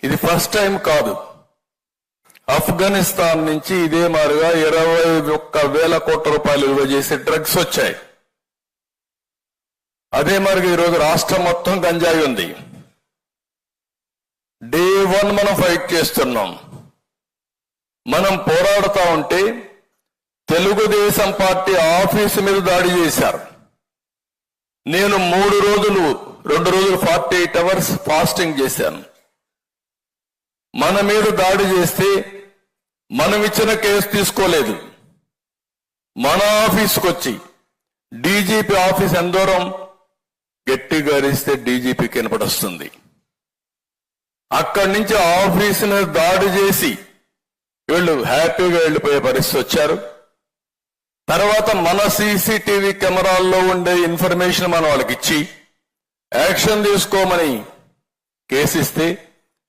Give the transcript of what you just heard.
ఇది first time కాదు. ఆఫ్ఘనిస్తాన్ నుంచి ఇదే మారుగా 21,000 కోట్ల రూపాయలు విలువ చేసే డ్రగ్స్ వచ్చాయి. అదే మరిగా ఈరోజు రాష్ట్రం మొత్తం గంజాయి ఉంది. డే 1 మనం ఫైట్ చేస్తున్నాం. మనం పోరాడుతూ ఉంటే తెలుగుదేశం పార్టీ ఆఫీసు మీద దాడి చేశారు. నేను 2 రోజులు 48 అవర్స్ ఫాస్టింగ్ చేశాను. మన మీద దాడి చేస్తే మనం ఇచ్చిన కేసు తీసుకోలేదు. మన ఆఫీసుకు వచ్చి డీజీపీ ఆఫీస్ ఎంత దూరం గట్టిగా అరిస్తే డీజీపీకి వినపడొస్తుంది. అక్కడి నుంచి ఆఫీసు మీద దాడి చేసి వీళ్ళు హ్యాపీగా వెళ్ళిపోయే పరిస్థితి వచ్చారు. తర్వాత మన సీసీటీవీ కెమెరాల్లో ఉండే ఇన్ఫర్మేషన్ మనం వాళ్ళకి ఇచ్చి యాక్షన్ తీసుకోమని కేసు ఇస్తే